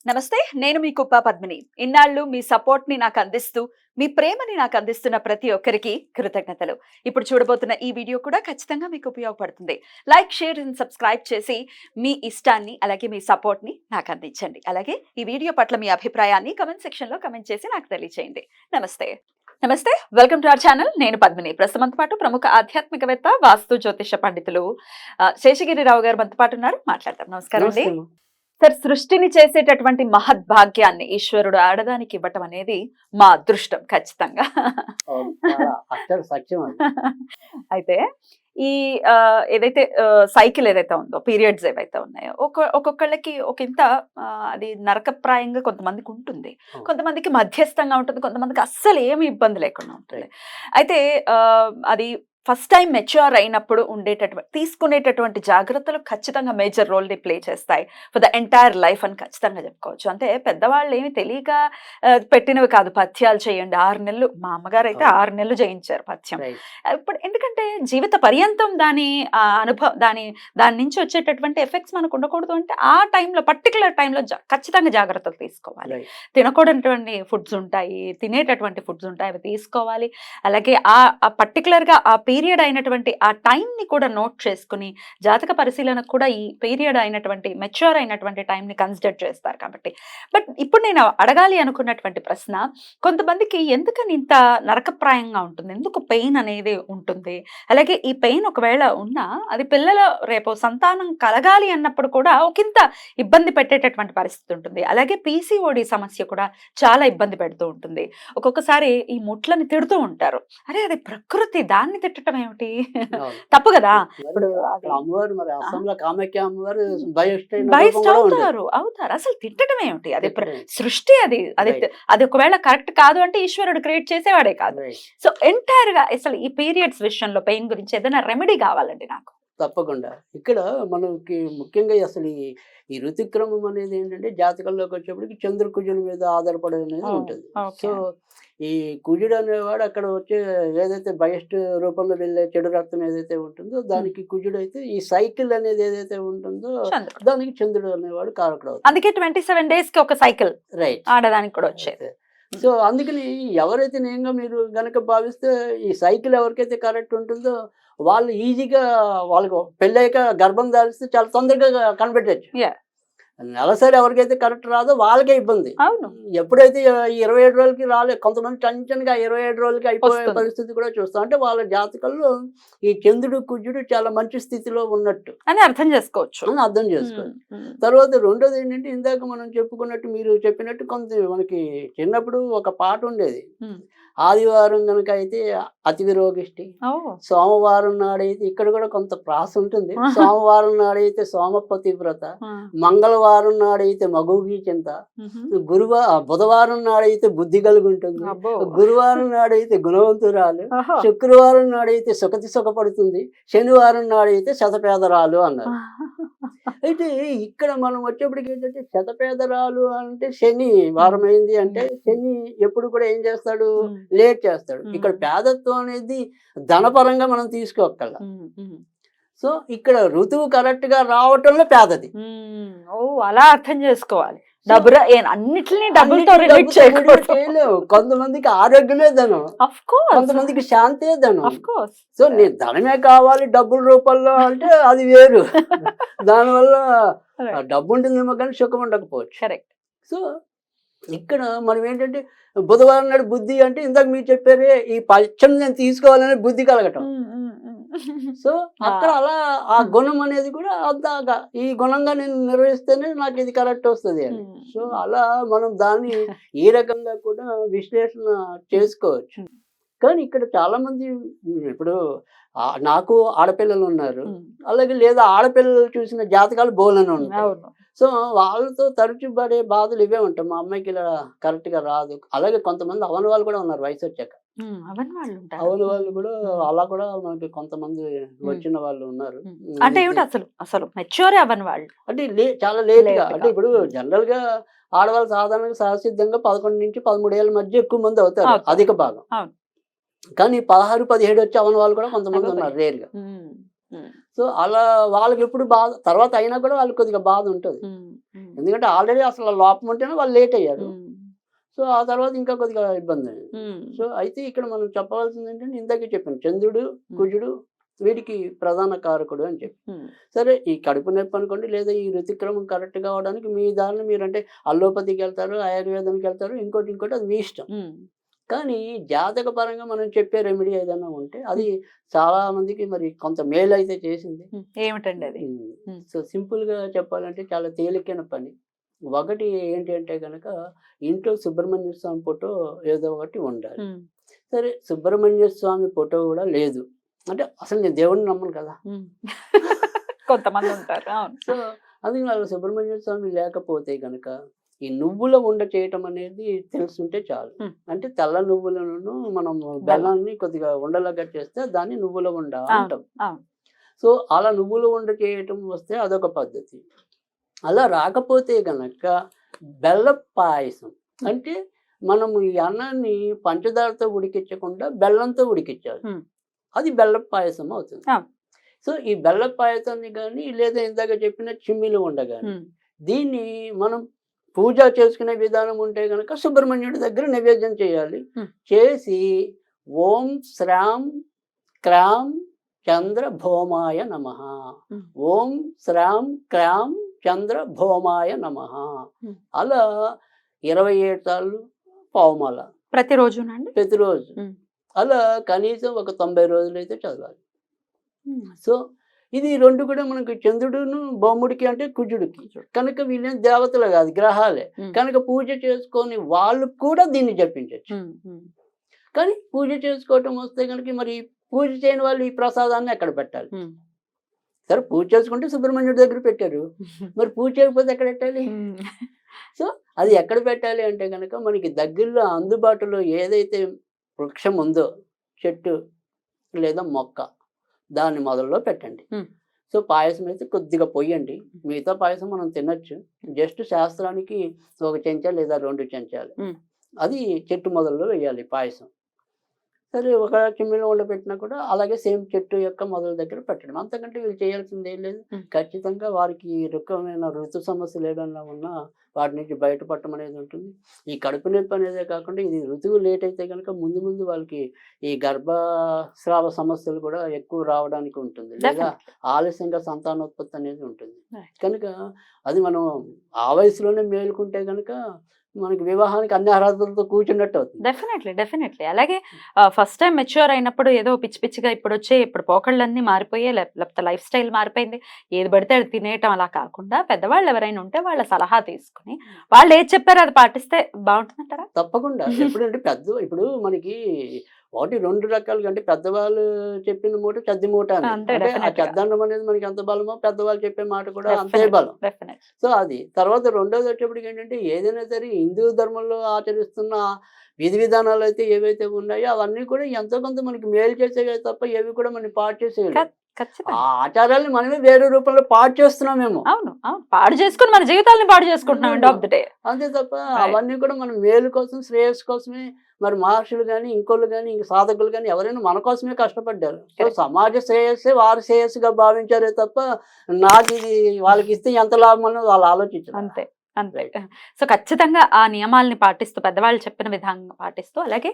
నమస్తే. నేను మీ కుప్ప పద్మిని. ఇన్నాళ్ళు మీ సపోర్ట్‌ని నాకు అందిస్తూ, మీ ప్రేమని నాకు అందిస్తున్న ప్రతి ఒక్కరికి కృతజ్ఞతలు. ఇప్పుడు చూడబోతున్న ఈ వీడియో కూడా ఖచ్చితంగా మీకు ఉపయోగపడుతుంది. లైక్, షేర్ అండ్ సబ్స్క్రైబ్ చేసి మీ ఇష్టాన్ని అలాగే మీ సపోర్ట్‌ని నాకు అందించండి. అలాగే ఈ వీడియో పట్ల మీ అభిప్రాయాన్ని కామెంట్ సెక్షన్‌లో కామెంట్ చేసి నాకు తెలియజేయండి. నమస్తే. నమస్తే. Welcome to our channel. నేను పద్మిని. ప్రస్తుతం మనతో పాటు ప్రముఖ ఆధ్యాత్మికవేత్త, వాస్తు జ్యోతిష పండితులు శేషగిరిరావు గారు మనతో పాటు ఉన్నారు. మాట్లాడతాం. నమస్కారం అండి. సార్, సృష్టిని చేసేటటువంటి మహద్భాగ్యాన్ని ఈశ్వరుడు ఆడదానికి ఇవ్వటం అనేది మా అదృష్టం ఖచ్చితంగా. అయితే ఈ ఏదైతే సైకిల్ ఏదైతే ఉందో, పీరియడ్స్ ఏవైతే ఉన్నాయో, ఒక్కొక్కళ్ళకి ఒక ఇంత అది నరకప్రాయంగా కొంతమందికి ఉంటుంది, కొంతమందికి మధ్యస్థంగా ఉంటుంది, కొంతమందికి అస్సలు ఏమి ఇబ్బంది లేకుండా ఉంటుంది. అయితే అది ఫస్ట్ టైం మెచ్యూర్ అయినప్పుడు తీసుకునేటటువంటి జాగ్రత్తలు ఖచ్చితంగా మేజర్ రోల్ ని ప్లే చేస్తాయి ఫర్ ద ఎంటైర్ లైఫ్ అని ఖచ్చితంగా చెప్పుకోవచ్చు. అంటే పెద్దవాళ్ళు ఏమి తెలియక పెట్టినవి కాదు. పథ్యాలు చేయండి 6 నెలలు, మా అమ్మగారు అయితే 6 నెలలు చేయించారు పథ్యం. ఇప్పుడు ఎందుకంటే జీవిత పర్యంతం దాని అనుభవం దాని నుంచి వచ్చేటటువంటి ఎఫెక్ట్స్ మనకు ఉండకూడదు. అంటే ఆ టైంలో పర్టికులర్ టైంలో ఖచ్చితంగా జాగ్రత్తలు తీసుకోవాలి. తినకూడనటువంటి ఫుడ్స్ ఉంటాయి, తినేటటువంటి ఫుడ్స్ ఉంటాయి, అవి తీసుకోవాలి. అలాగే ఆ పర్టికులర్ గా ఆ పీరియడ్ అయినటువంటి ఆ టైం ని కూడా నోట్ చేసుకుని, జాతక పరిశీలనకు కూడా ఈ పీరియడ్ అయినటువంటి మెచ్యూర్ అయినటువంటి టైం ని కన్సిడర్ చేస్తారు కాబట్టి. బట్ ఇప్పుడు నేను అడగాలి అనుకున్నటువంటి ప్రశ్న, కొంతమందికి ఎందుకని ఇంత నరకప్రాయంగా ఉంటుంది, ఎందుకు పెయిన్ అనేది ఉంటుంది, అలాగే ఈ పెయిన్ ఒకవేళ ఉన్నా అది పిల్లల రేపు సంతానం కలగాలి అన్నప్పుడు కూడా ఒకంత ఇబ్బంది పెట్టేటటువంటి పరిస్థితి ఉంటుంది. అలాగే పీసీఓడి సమస్య కూడా చాలా ఇబ్బంది పెడుతూ ఉంటుంది. ఒక్కొక్కసారి ఈ ముట్లని తిడుతూ ఉంటారు. అరే అది ప్రకృతి, దాన్ని తిట్టడం ఏమిటి, తప్పు కదా. ఇప్పుడు అమ్మవారు మరి అస్సాంలో కామాఖ్య అమ్మవారు అవుతారు. అసలు తిట్టడం ఏమిటి, అది సృష్టి, అది ఒకవేళ కరెక్ట్ కాదు అంటే ఈశ్వరుడు క్రియేట్ చేసేవాడే కాదు. సో ఎంటైర్ గా అసలు ఈ పీరియడ్స్ విషయంలో పెయిన్ గురించి ఏదైనా రెమెడీ కావాలండి నాకు. తప్పకుండా. ఇక్కడ మనకి ముఖ్యంగా అసలు ఈ ఋతుక్రమం అనేది ఏంటంటే జాతకంలోకి వచ్చేప్పటికి చంద్ర కుజుల మీద ఆధారపడి అనేది ఉంటుంది. సో ఈ కుజుడు అనేవాడు అక్కడ వచ్చే ఏదైతే బయస్ట్ రూపంలో వెళ్ళే చెడు రక్తం ఏదైతే ఉంటుందో దానికి కుజుడు అయితే, ఈ సైకిల్ అనేది ఏదైతే ఉంటుందో దానికి చంద్రుడు అనేవాడు కారకుడు అవుతాడు. అందుకే 27 days కి ఒక సైకిల్ రైట్ ఆడడానికి కూడా వచ్చేది. సో అందుకని ఎవరైతే నేనుగా మీరు గనక భావిస్తే ఈ సైకిల్ ఎవరికైతే కరెక్ట్ ఉంటుందో వాళ్ళు ఈజీగా, వాళ్ళకు పెళ్ళయ్యాక గర్భం దాల్స్తే చాలా తొందరగా కనిపెట్టచ్చు. నెలసరి ఎవరికైతే కరెక్ట్ రాదో వాళ్ళకే ఇబ్బంది. అవును. ఎప్పుడైతే 27 రోజులకి రాలేదు, కొంతమంది టెన్షన్గా 27 రోజులకి అయిపోయే పరిస్థితి కూడా చూస్తాం. అంటే వాళ్ళ జాతకంలో ఈ చంద్రుడు కుజుడు చాలా మంచి స్థితిలో ఉన్నట్టు అని అర్థం చేసుకోవచ్చు. తర్వాత రెండోది ఏంటంటే, ఇందాక మనం చెప్పుకున్నట్టు, మీరు చెప్పినట్టు మనకి చిన్నప్పుడు ఒక పాట ఉండేది. ఆదివారం కనుక అయితే అతిథి రోగిష్టి, సోమవారం నాడైతే, ఇక్కడ కూడా కొంత ప్రాస ఉంటుంది, సోమవారం నాడైతే సోమపతి వ్రత, మంగళవారం నాడైతే మగుగి చింత, బుధవారం నాడైతే బుద్ధి కలిగి ఉంటుంది, గురువారం నాడైతే గుణవంతురాలు, శుక్రవారం నాడైతే సుఖపడుతుంది, శనివారం నాడైతే శతపేదరాలు అన్నారు. అయితే ఇక్కడ మనం వచ్చేప్పటికి ఏంటంటే, శతపేదరాలు అంటే శని వారం అయింది అంటే శని ఎప్పుడు కూడా ఏం చేస్తాడు, లేట్ చేస్తాడు. ఇక్కడ పేదత్వం అనేది ధనపరంగా మనం తీసుకోగలం. సో ఇక్కడ ఋతువు కరెక్ట్ గా రావటంలో పేదది. అలా అర్థం చేసుకోవాలి. అన్నిటిని డబ్బులతో చేయలేవు. కొంతమందికి ఆరోగ్యమే ధనం, కొంతమందికి శాంతే ధనం. సో నేను ధనమే కావాలి డబ్బుల రూపంలో అంటే అది వేరు. దానివల్ల డబ్బు ఉంటుందేమో కానీ సుఖం ఉండకపోవచ్చు. కరెక్ట్. సో ఇక్కడ మనం ఏంటంటే, బుధవారం నాడు బుద్ధి అంటే ఇందాక మీరు చెప్పారే, ఈ పచ్చం నేను తీసుకోవాలనే బుద్ధి కలగటం. సో అక్కడ అలా ఆ గుణం అనేది కూడా అంతగా, ఈ గుణంగా నేను నిర్వహిస్తేనే నాకు ఇది కరెక్ట్ వస్తుంది అని. సో అలా మనం దాన్ని ఈ రకంగా కూడా విశ్లేషణ చేసుకోవచ్చు. కానీ ఇక్కడ చాలా మంది, ఇప్పుడు నాకు ఆడపిల్లలు ఉన్నారు, అలాగే లేదా ఆడపిల్లలు చూసిన జాతకాలు బోలని ఉన్నాయి. సో వాళ్ళతో తరచు పడే బాధలు ఇవే ఉంటాయి. మా అమ్మాయికి ఇలా కరెక్ట్ గా రాదు. అలాగే కొంతమంది అవని వాళ్ళు కూడా ఉన్నారు వయసు వచ్చాక. అవని వాళ్ళు కూడా అలా కూడా మనకి కొంతమంది వచ్చిన వాళ్ళు ఉన్నారు. అంటే అసలు మెచ్యూర్ అవని వాళ్ళు అంటే చాలా లేట్ గా, అంటే ఇప్పుడు జనరల్ గా ఆడవాళ్ళు సాధారణంగా సహసిద్ధంగా 11 నుంచి 13 ఏళ్ళ మధ్య ఎక్కువ మంది అవుతారు, అధిక భాగం. కానీ 16, 17 వచ్చి అవని వాళ్ళు కూడా కొంతమంది ఉన్నారు రేర్ గా. సో అలా వాళ్ళకి ఎప్పుడు బాధ తర్వాత అయినా కూడా వాళ్ళకి కొద్దిగా బాధ ఉంటుంది. ఎందుకంటే ఆల్రెడీ అసలు లోపం ఉంటేనే వాళ్ళు లేట్ అయ్యారు. సో ఆ తర్వాత ఇంకా కొద్దిగా ఇబ్బంది అయింది. సో అయితే ఇక్కడ మనం చెప్పవలసింది ఏంటంటే ఇందాకే చెప్పాను, చంద్రుడు కుజుడు వీడికి ప్రధాన కారకుడు అని చెప్పి. సరే ఈ కడుపు నొప్పి అనుకోండి, లేదా ఈ ఋతుక్రమం కరెక్ట్ కావడానికి మీ దారిని మీరు అంటే అల్లోపతికి వెళ్తారు, ఆయుర్వేదానికి వెళ్తారు, ఇంకోటి అది మీ ఇష్టం. కానీ జాతక పరంగా మనం చెప్పే రెమెడీ ఏదైనా ఉంటే అది చాలా మందికి మరి కొంత మేలు అయితే చేసింది. ఏమిటండి అది? సో సింపుల్ గా చెప్పాలంటే చాలా తేలికైన పని. ఒకటి ఏంటి అంటే కనుక ఇంట్లో సుబ్రహ్మణ్య స్వామి ఫోటో ఏదో ఒకటి ఉండాలి. సరే సుబ్రహ్మణ్య స్వామి ఫోటో కూడా లేదు అంటే అసలు నేను దేవుడిని నమ్మను కదా. కొంతమంది ఉంటారు. సో అందుకే నాకు సుబ్రహ్మణ్య స్వామి లేకపోతే కనుక ఈ నువ్వుల ఉండ చేయటం అనేది తెలుసుంటే చాలు. అంటే తెల్ల నువ్వులను మనం బెల్లాన్ని కొద్దిగా ఉండలాగా చేస్తే దాన్ని నువ్వుల ఉండ అంటాం. సో అలా నువ్వుల ఉండ చేయటం వస్తే అదొక పద్ధతి. అలా రాకపోతే గనక బెల్ల పాయసం అంటే మనము ఈ అన్నాన్ని పంచదారతో ఉడికించకుండా బెల్లంతో ఉడికించాలి, అది బెల్ల పాయసం అవుతుంది. సో ఈ బెల్ల పాయసాన్ని కానీ లేదా ఇందాక చెప్పిన చిమ్మిలు ఉండ కానీ దీన్ని మనం పూజ చేసుకునే విధానం ఉంటే కనుక సుబ్రహ్మణ్యుడి దగ్గర నైవేద్యం చేయాలి. చేసి ఓం శ్రాం క్రాం చంద్ర భౌమాయ నమః, ఓం శ్రాం క్రాం చంద్ర భౌమాయ నమః అలా 27 సార్లు పావుమాల ప్రతిరోజు అలా కనీసం ఒక 90 రోజులు అయితే చదవాలి. సో ఇది రెండు కూడా మనకి చంద్రుడును భౌముడికి అంటే కుజుడికి కనుక వీళ్ళేం దేవతలు కాదు, గ్రహాలే కనుక పూజ చేసుకొని వాళ్ళు కూడా దీన్ని జపించవచ్చు. కానీ పూజ చేసుకోవటం వస్తే కనుక మరి పూజ చేయని వాళ్ళు ఈ ప్రసాదాన్ని ఎక్కడ పెట్టాలి? సరే పూజ చేసుకుంటే సుబ్రహ్మణ్యుడి దగ్గర పెట్టారు, మరి పూజ చేయకపోతే ఎక్కడ పెట్టాలి? సో అది ఎక్కడ పెట్టాలి అంటే కనుక మనకి దగ్గరలో అందుబాటులో ఏదైతే వృక్షం ఉందో, చెట్టు లేదా మొక్క, దాన్ని మొదల్లో పెట్టండి. సో పాయసం అయితే కొద్దిగా పొయ్యండి, మిగతా పాయసం మనం తినచ్చు. జస్ట్ శాస్త్రానికి 1 చెంచా లేదా 2 చెంచాలు అది చెట్టు మొదల్లో వేయాలి పాయసం. సరే ఒక చిమ్మిలో ఉండ పెట్టినా కూడా అలాగే సేమ్ చెట్టు యొక్క మొదల దగ్గర పెట్టడం. అంతకంటే వీళ్ళు చేయాల్సింది ఏం లేదు. ఖచ్చితంగా వారికి రకమైన ఋతు సమస్యలు ఏదైనా ఉన్నా వాటి నుంచి బయటపడటం అనేది ఉంటుంది. ఈ కడుపు నొప్పి అనేదే కాకుండా ఇది ఋతువు లేట్ అయితే కనుక ముందు వాళ్ళకి ఈ గర్భస్రావ సమస్యలు కూడా ఎక్కువ రావడానికి ఉంటుంది, లేదా ఆలస్యంగా సంతానోత్పత్తి అనేది ఉంటుంది. కనుక అది మనం ఆ వయసులోనే మేలుకుంటే కనుక మనకి వివాహానికి అన్ని అర్హతలతో కూర్చున్నట్టు అవుతుంది. డెఫినెట్లీ అలాగే ఫస్ట్ టైం మెచ్యూర్ అయినప్పుడు ఏదో పిచ్చిగా ఇప్పుడు పోకళ్ళన్నీ మారిపోయే, లేకపోతే లైఫ్ స్టైల్ మారిపోయింది, ఏది పడితే అది తినేయటం అలా కాకుండా పెద్దవాళ్ళు ఎవరైనా ఉంటే వాళ్ళ సలహా తీసుకుని వాళ్ళు ఏది చెప్పారో అది పాటిస్తే బాగుంటుందంటారా? తప్పకుండా. ఎప్పుడంటే ఇప్పుడు మనకి 1-2 రకాలుగా అంటే పెద్దవాళ్ళు చెప్పిన మూట చద్ది మూట అంటే ఆ చద్దన్నం అనేది మనకి ఎంత బలమో పెద్దవాళ్ళు చెప్పే మాట కూడా అంతే బలం. సో అది తర్వాత రెండోది వచ్చేప్పటికి ఏంటంటే ఏదైనా సరే హిందూ ధర్మంలో ఆచరిస్తున్న విధి విధానాలు అయితే ఏవైతే ఉన్నాయో అవన్నీ కూడా ఎంతో కొంత మనకి మేలు చేసేవి తప్ప ఏవి కూడా మనకి పాడు చేసేవి. ఆ ఆచారాలను మనమే వేరే రూపంలో పాడు చేస్తున్నామేమో. అవును, పాడు చేసుకుని మన జీవితాలను పాడు చేసుకుంటున్నాం అంతే తప్ప అవన్నీ కూడా మన మేలు కోసం శ్రేయస్సు కోసమే. మరి మహర్షులు కానీ ఇంకోళ్ళు కానీ ఇంక సాధకులు కానీ ఎవరైనా మన కోసమే కష్టపడ్డారు. సో సమాజ శ్రేయస్సే వారి శ్రేయస్సుగా భావించారే తప్ప నాకు ఇది వాళ్ళకి ఇస్తే ఎంత లాభం అన్నది వాళ్ళు ఆలోచించారు. అంతే. సో ఖచ్చితంగా ఆ నియమాలని పాటిస్తూ పెద్దవాళ్ళు చెప్పిన విధంగా పాటిస్తూ అలాగే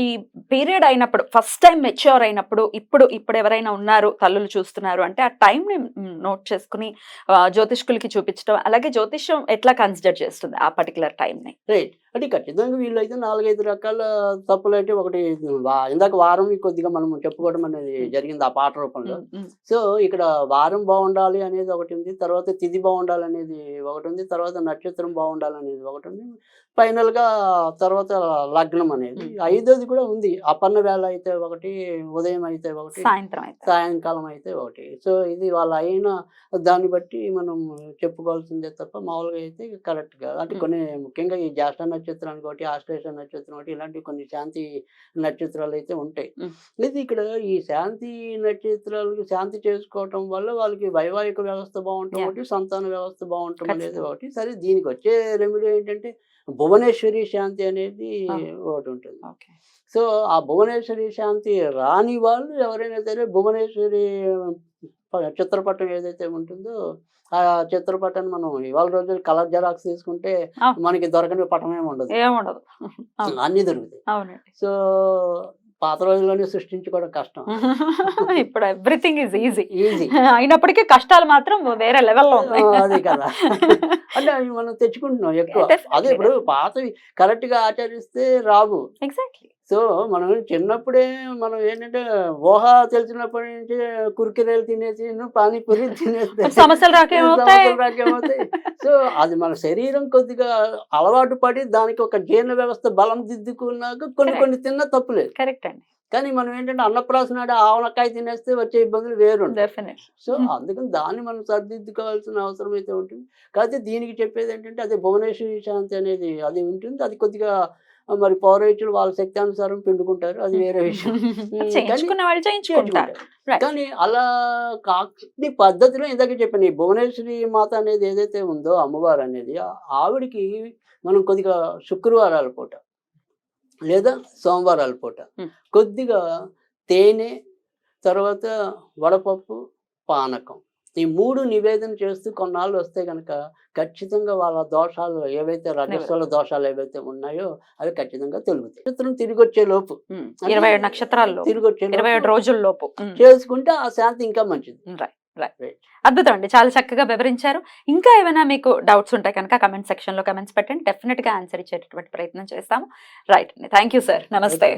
ఈ పీరియడ్ అయినప్పుడు ఫస్ట్ టైం మెచ్యూర్ అయినప్పుడు ఇప్పుడు ఎవరైనా ఉన్నారు తల్లులు చూస్తున్నారు అంటే ఆ టైంని నోట్ చేసుకుని జ్యోతిష్కులకి చూపించడం, అలాగే జ్యోతిష్యం ఎట్లా కన్సిడర్ చేస్తుంది ఆ పర్టికులర్ టైంని? రైట్. అంటే ఖచ్చితంగా వీళ్ళైతే 4-5 రకాల తప్పులు అయితే ఒకటి ఇందాక వారం కొద్దిగా మనం చెప్పుకోవడం అనేది జరిగింది ఆ పాట రూపంలో. సో ఇక్కడ వారం బాగుండాలి అనేది ఒకటి ఉంది, తర్వాత తిథి బాగుండాలి అనేది ఒకటి ఉంది, తర్వాత నక్షత్రం బాగుండాలి అనేది ఒకటి ఉంది, ఫైనల్ గా తర్వాత లగ్నం అనేది 5వది కూడా ఉంది. అపర్ణ వేళ అయితే ఒకటి, ఉదయం అయితే ఒకటి, సాయంకాలం అయితే ఒకటి. సో ఇది వాళ్ళ అయిన దాన్ని బట్టి మనం చెప్పుకోవాల్సిందే తప్ప మామూలుగా అయితే కరెక్ట్ గా అంటే కొన్ని ముఖ్యంగా ఈ జ్యేష్ఠ నక్షత్రానికి ఒకటి, ఆశ్లేష నక్షత్రం ఒకటి, ఇలాంటి కొన్ని శాంతి నక్షత్రాలు అయితే ఉంటాయి. ఇది ఇక్కడ ఈ శాంతి నక్షత్రాలకు శాంతి చేసుకోవటం వల్ల వాళ్ళకి వైవాహిక వ్యవస్థ బాగుంటాం ఒకటి, సంతాన వ్యవస్థ బాగుంటాం అనేది ఒకటి. సరే దీనికి వచ్చే రెమెడీ ఏంటంటే భువనేశ్వరి శాంతి అనేది ఒకటి ఉంటుంది. సో ఆ భువనేశ్వరి శాంతి రాని వాళ్ళు ఎవరైనా సరే భువనేశ్వరి చిత్రపటం ఏదైతే ఉంటుందో ఆ చిత్రపటాన్ని మనం ఇవాళ రోజులు కలర్ జెరాక్స్ తీసుకుంటే ఆ. మనకి దొరకని పటం ఏమి ఉండదు, ఏముండదు. అవును. అన్ని దొరుకుతాయి. అవునండి. సో పాత రోజుల్లోనే సృష్టించుకోవడం కష్టం. ఇప్పుడు ఎవ్రీథింగ్ ఈజ్ ఈజీ. ఈజీ. అయినప్పటికీ కష్టాలు మాత్రం వేరే లెవెల్లో ఉన్నాయి. అది కదా. అంటే అవి మనం తెచ్చుకుంటున్నాం ఎక్కువ. Definitely, అదే ఇప్పుడు పాతవి కరెక్ట్ గా ఆచరిస్తే రావు. ఎగ్జాక్ట్లీ. సో మనం చిన్నప్పుడే మనం ఏంటంటే ఊహ తెలిసినప్పటి నుంచి కుర్కిరేలు తినేసి పానీపూరి తినేస్తే సమస్యలు రాకేమవుతాయి. సమస్యలు రాకేమవుతాయి. సో అది మన శరీరం కొద్దిగా అలవాటు పడి దానికి ఒక జీర్ణ వ్యవస్థ బలం దిద్దుకున్నాక కొన్ని Correct. కొన్ని తిన్నా తప్పులేదు. కరెక్ట్ అండి. కానీ మనం ఏంటంటే అన్నప్రాసనాడు ఆవనకాయ తినేస్తే వచ్చే ఇబ్బందులు వేరు. డెఫినెట్. సో అందుకని దాన్ని మనం సరిదిద్దుకోవాల్సిన అవసరం అయితే ఉంటుంది. కాకపోతే దీనికి చెప్పేది ఏంటంటే అదే భువనేశ్వరి శాంతి అనేది అది ఉంటుంది. అది కొద్దిగా మరి పౌరోహితులు వాళ్ళ శక్తి అనుసారం పిండుకుంటారు, అది వేరే విషయం. చేయించుకున్న వాళ్ళు చేయించుకుంటారు. Right. కానీ అలా కాని పద్ధతిలో ఇందాక చెప్పాను, ఈ భువనేశ్వరి మాత అనేది ఏదైతే ఉందో అమ్మవారు అనేది ఆవిడికి మనం కొద్దిగా శుక్రవారాల పూట లేదా సోమవారాల పూట Hmm. కొద్దిగా తేనె, తర్వాత వడపప్పు, పానకం ఈ 3 నివేదన చేస్తూ కొన్నాళ్ళు వస్తే కనుక ఖచ్చితంగా వాళ్ళ దోషాలు ఏవైతే రజస్వల దోషాలు ఏవైతే ఉన్నాయో అవి ఖచ్చితంగా తొలుగుతాయి. నక్షత్రం తిరిగి వచ్చే లోపు 27 నక్షత్రాల్లో తిరిగి వచ్చే 27 రోజుల లోపు చేసుకుంటే ఆ శాంతి ఇంకా మంచిది. అద్భుతం అండి, చాలా చక్కగా వివరించారు. ఇంకా ఏమైనా మీకు డౌట్స్ ఉంటాయి కనుక కమెంట్ సెక్షన్ లో కమెంట్స్ పెట్టండి, డెఫినెట్ గా ఆన్సర్ ఇచ్చేటటువంటి ప్రయత్నం చేస్తాము. రైట్ అండి, థ్యాంక్ యూ సార్, నమస్తే.